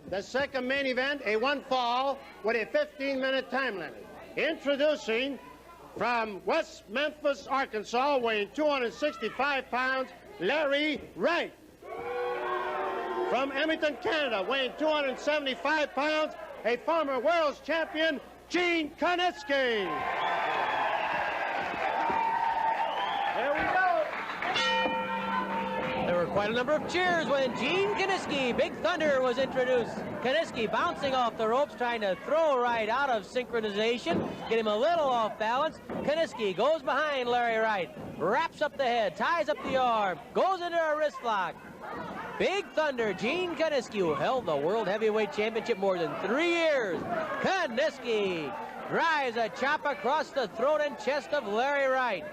the second main event, a one fall with a 15-minute time limit. Introducing from West Memphis, Arkansas, weighing 265 pounds, Larry Wright. From Edmonton, Canada, weighing 275 pounds, a former world's champion, Gene Kinisky. There we go. There were quite a number of cheers when Gene Kinisky, Big Thunder, was introduced. Kinisky bouncing off the ropes, trying to throw Wright out of synchronization, get him a little off balance. Kinisky goes behind Larry Wright, wraps up the head, ties up the arm, goes into a wrist lock. Big Thunder, Gene Kinisky, who held the World Heavyweight Championship more than 3 years. Kinisky drives a chop across the throat and chest of Larry Wright.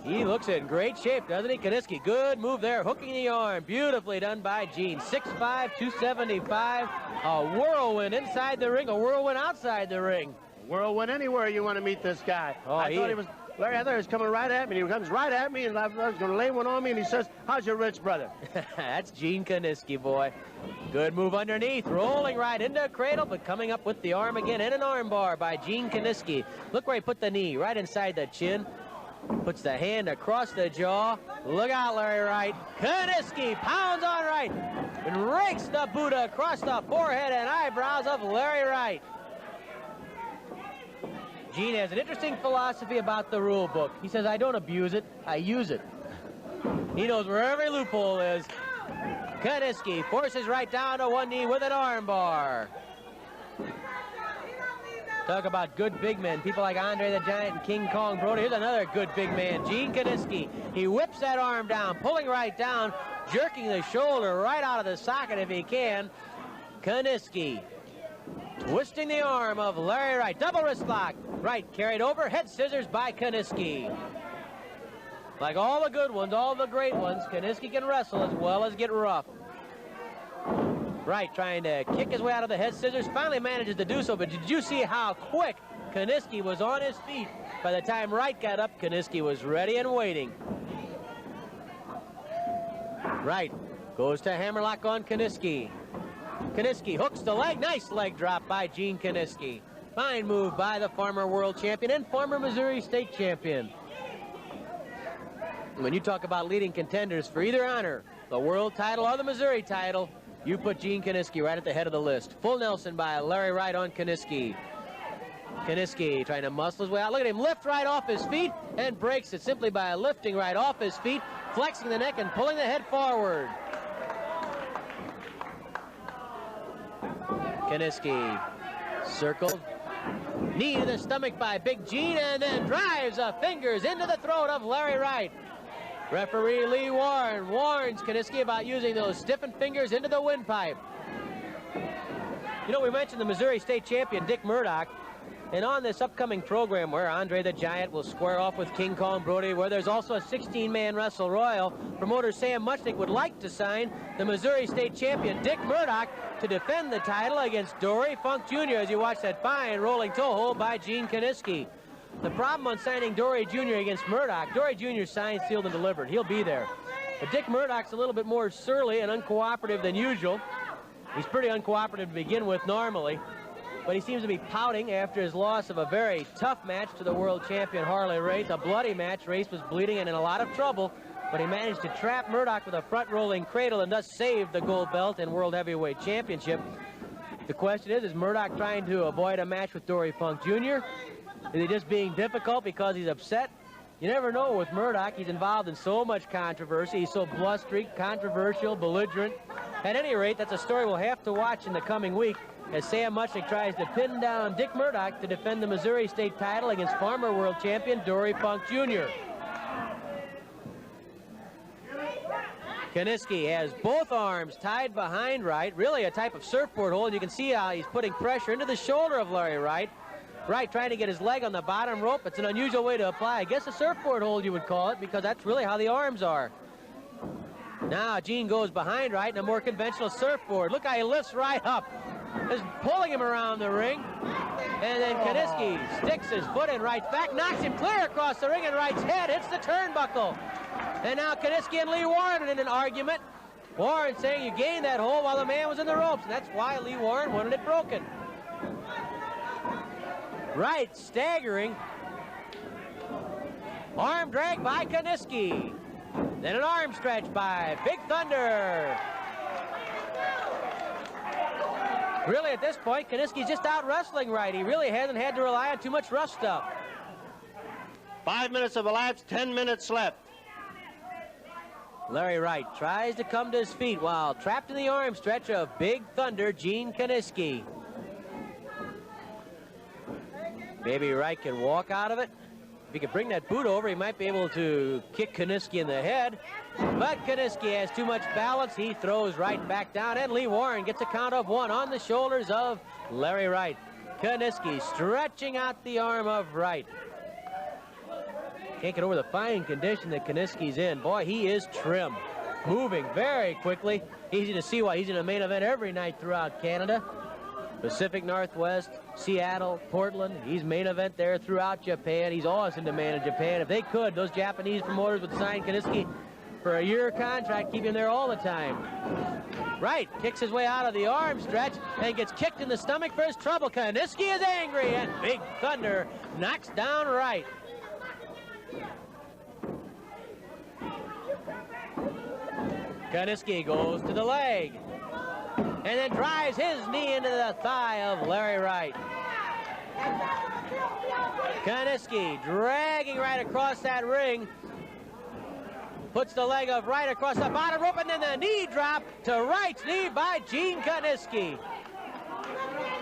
He looks in great shape, doesn't he? Kinisky, good move there, hooking the arm. Beautifully done by Gene. 6'5", 275. A whirlwind inside the ring, a whirlwind outside the ring. Whirlwind anywhere you want to meet this guy. Oh, Larry, I thought he was coming right at me. He comes right at me, and I was going to lay one on me, and he says, "How's your rich brother?" That's Gene Kinisky, boy. Good move underneath, rolling right into a cradle, but coming up with the arm again, and an arm bar by Gene Kinisky. Look where he put the knee, right inside the chin. Puts the hand across the jaw. Look out, Larry Wright. Kinisky pounds on Wright and rakes the Buddha across the forehead and eyebrows of Larry Wright. Gene has an interesting philosophy about the rule book. He says, I don't abuse it, I use it. He knows where every loophole is. Kinisky forces Wright down to one knee with an arm bar. Talk about good big men, people like Andre the Giant and King Kong Brody. Here's another good big man, Gene Kinisky. He whips that arm down, pulling Wright down, jerking the shoulder right out of the socket if he can. Kinisky twisting the arm of Larry Wright. Double wrist lock. Wright carried over. Head scissors by Kinisky. Like all the good ones, all the great ones, Kinisky can wrestle as well as get rough. Wright trying to kick his way out of the head scissors. Finally manages to do so, but did you see how quick Kinisky was on his feet? By the time Wright got up, Kinisky was ready and waiting. Wright goes to hammerlock on Kinisky. Kinisky hooks the leg. Nice leg drop by Gene Kinisky. Fine move by the former world champion and former Missouri state champion. When you talk about leading contenders for either honor, the world title or the Missouri title, you put Gene Kinisky right at the head of the list. Full Nelson by Larry Wright on Kinisky. Kinisky trying to muscle his way out. Look at him lift right off his feet and breaks it simply by lifting right off his feet, flexing the neck and pulling the head forward. Kinisky circled. Knee to the stomach by Big Gene and then drives the fingers into the throat of Larry Wright. Referee Lee Warren warns Kinisky about using those stiffened fingers into the windpipe. You know, we mentioned the Missouri state champion, Dick Murdoch. And on this upcoming program where Andre the Giant will square off with King Kong Brody, where there's also a 16-man Wrestle Royal, promoter Sam Muchnick would like to sign the Missouri state champion, Dick Murdoch, to defend the title against Dory Funk Jr. as you watch that fine rolling toe hold by Gene Kinisky. The problem on signing Dory Jr. against Murdoch, Dory Jr. signed, sealed, and delivered. He'll be there. But Dick Murdoch's a little bit more surly and uncooperative than usual. He's pretty uncooperative to begin with normally, but he seems to be pouting after his loss of a very tough match to the world champion Harley Race. A bloody match. Race was bleeding and in a lot of trouble, but he managed to trap Murdoch with a front-rolling cradle and thus save the gold belt and World Heavyweight Championship. The question is Murdoch trying to avoid a match with Dory Funk Jr.? Is he just being difficult because he's upset? You never know with Murdoch. He's involved in so much controversy. He's so blustery, controversial, belligerent. At any rate, that's a story we'll have to watch in the coming week as Sam Muchnick tries to pin down Dick Murdoch to defend the Missouri state title against former world champion Dory Funk Jr. Kinisky has both arms tied behind Wright, really a type of surfboard hold. You can see how he's putting pressure into the shoulder of Larry Wright. Wright trying to get his leg on the bottom rope. It's an unusual way to apply, I guess, a surfboard hold you would call it, because that's really how the arms are. Now Gene goes behind Wright in a more conventional surfboard. Look how he lifts Wright up. Just pulling him around the ring. And then Kinisky sticks his foot in Wright's back, knocks him clear across the ring, and Wright's head hits the turnbuckle. And now Kinisky and Lee Warren in an argument. Warren saying you gained that hold while the man was in the ropes, and that's why Lee Warren wanted it broken. Wright staggering. Arm drag by Kinisky. Then an arm stretch by Big Thunder. Really, at this point, Kinisky's just out wrestling Wright. He really hasn't had to rely on too much rough stuff. 5 minutes have elapsed, 10 minutes left. Larry Wright tries to come to his feet while trapped in the arm stretch of Big Thunder, Gene Kinisky. Maybe Wright can walk out of it. If he could bring that boot over, he might be able to kick Kinisky in the head. But Kinisky has too much balance. He throws Wright back down, and Lee Warren gets a count of 1 on the shoulders of Larry Wright. Kinisky stretching out the arm of Wright. Can't get over the fine condition that Kinisky's in. Boy, he is trim. Moving very quickly. Easy to see why he's in a main event every night throughout Canada. Pacific Northwest, Seattle, Portland. He's main event there throughout Japan. He's always in demand in Japan. If they could, those Japanese promoters would sign Kinisky for a year contract, keep him there all the time. Wright kicks his way out of the arm stretch and gets kicked in the stomach for his trouble. Kinisky is angry, and Big Thunder knocks down Wright. Kinisky goes to the leg and then drives his knee into the thigh of Larry Wright. Kinisky dragging Wright across that ring. Puts the leg of Wright across the bottom rope, and then the knee drop to Wright's knee by Gene Kinisky.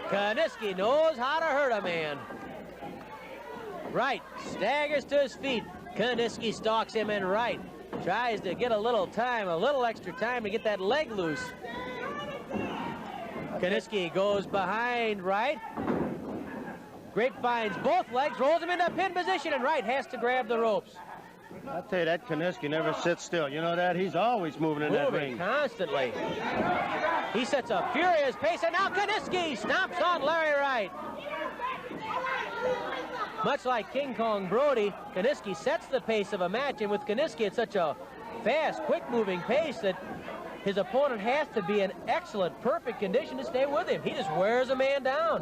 Kinisky knows how to hurt a man. Wright staggers to his feet. Kinisky stalks him, and Wright tries to get a little extra time to get that leg loose. Kinisky goes behind Wright. Grapevines both legs, rolls him into pin position, and Wright has to grab the ropes. I'll tell you, that Kinisky never sits still. You know that? He's always moving in that ring. Constantly. He sets a furious pace, and now Kinisky stomps on Larry Wright. Much like King Kong Brody, Kinisky sets the pace of a match, and with Kinisky, it's such a fast, quick-moving pace that his opponent has to be in excellent, perfect condition to stay with him. He just wears a man down.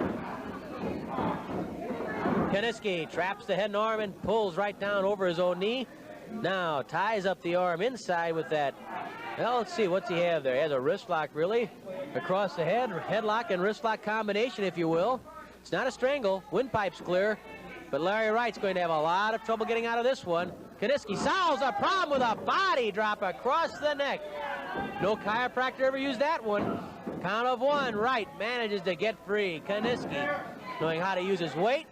Kinisky traps the head and arm and pulls right down over his own knee. Now ties up the arm inside with that. Well, let's see, what's he have there? He has a wrist lock, really, across the head. Headlock and wrist lock combination, if you will. It's not a strangle. Windpipe's clear. But Larry Wright's going to have a lot of trouble getting out of this one. Kinisky solves a problem with a body drop across the neck. No chiropractor ever used that one. Count of 1. Wright manages to get free. Kinisky, knowing how to use his weight,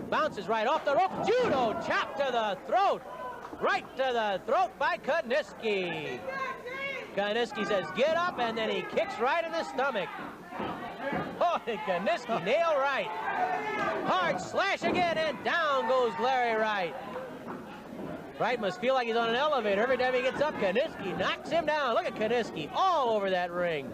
bounces right off the rope. Judo chop to the throat. Right to the throat by Kinisky. Kinisky says, get up, and then he kicks right in the stomach. Oh, Kinisky nail Wright. Hard slash again, and down goes Larry Wright. Wright must feel like he's on an elevator. Every time he gets up, Kinisky knocks him down. Look at Kinisky all over that ring.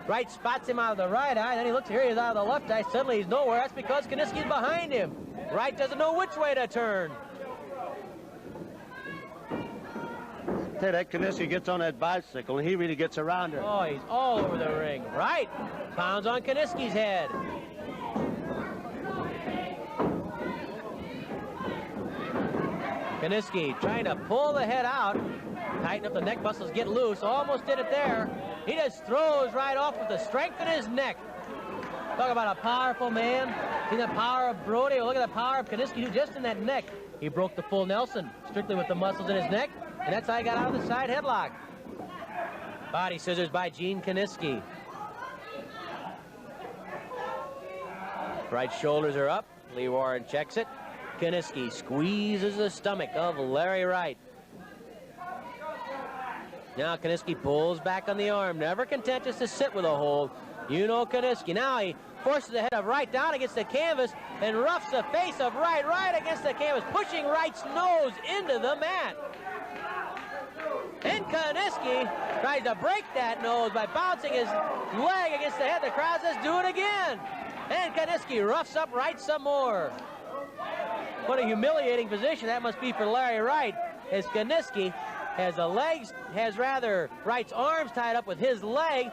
Wright spots him out of the right eye, then he looks here, he's out of the left eye. Suddenly he's nowhere. That's because Kinisky's behind him. Wright doesn't know which way to turn. Tell you, that Kinisky gets on that bicycle, and he really gets around her. Oh, he's all over the ring. Wright pounds on Kinisky's head. Kinisky trying to pull the head out. Tighten up the neck muscles, get loose. Almost did it there. He just throws right off with the strength in his neck. Talk about a powerful man. See the power of Brody? Well, look at the power of Kinisky, who just in that neck. He broke the full Nelson, strictly with the muscles in his neck. And that's how he got out of the side headlock. Body scissors by Gene Kinisky. Right shoulders are up. Lee Warren checks it. Kinisky squeezes the stomach of Larry Wright. Now Kinisky pulls back on the arm. Never content just to sit with a hold. You know Kinisky. Now he forces the head of Wright down against the canvas and roughs the face of Wright right against the canvas, pushing Wright's nose into the mat. And Kinisky tries to break that nose by bouncing his leg against the head. The crowd says, do it again. And Kinisky roughs up Wright some more. What a humiliating position that must be for Larry Wright, as Kinisky Wright's arms tied up with his leg.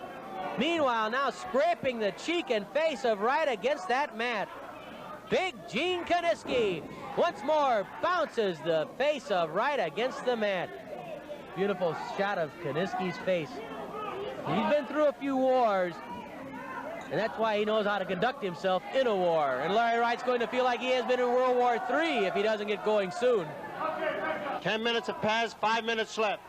Meanwhile, now scraping the cheek and face of Wright against that mat. Big Gene Kinisky once more bounces the face of Wright against the mat. Beautiful shot of Kinisky's face. He's been through a few wars, and that's why he knows how to conduct himself in a war. And Larry Wright's going to feel like he has been in World War III if he doesn't get going soon. 10 minutes have passed, 5 minutes left.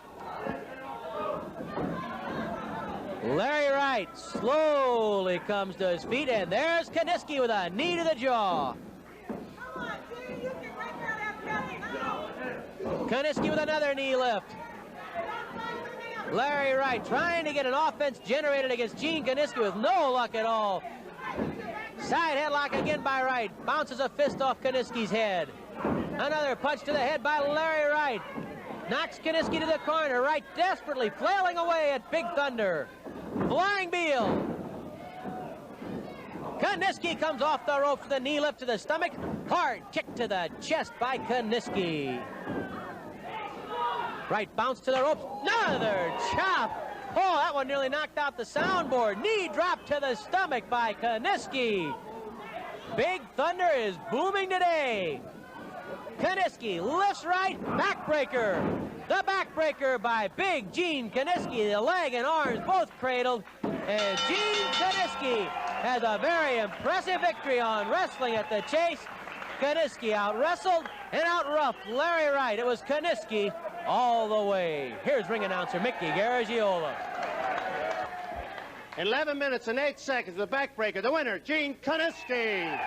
Larry Wright slowly comes to his feet, and there's Kinisky with a knee to the jaw. Kinisky with another knee lift. Larry Wright trying to get an offense generated against Gene Kinisky with no luck at all. Side headlock again by Wright. Bounces a fist off Kinisky's head. Another punch to the head by Larry Wright. Knocks Kinisky to the corner. Wright desperately flailing away at Big Thunder. Flying Beal. Kinisky comes off the rope with a knee lift to the stomach. Hard kick to the chest by Kinisky. Wright bounced to the ropes. Another chop. Oh, that one nearly knocked out the soundboard. Knee drop to the stomach by Kinisky. Big Thunder is booming today. Kinisky lifts Wright. Backbreaker. The backbreaker by Big Gene Kinisky. The leg and arms both cradled. And Gene Kinisky has a very impressive victory on Wrestling at the Chase. Kinisky out-wrestled and out-roughed Larry Wright. It was Kinisky all the way. Here's ring announcer Mickey Garagiola. 11 minutes and 8 seconds, the backbreaker. The winner, Gene Kinisky.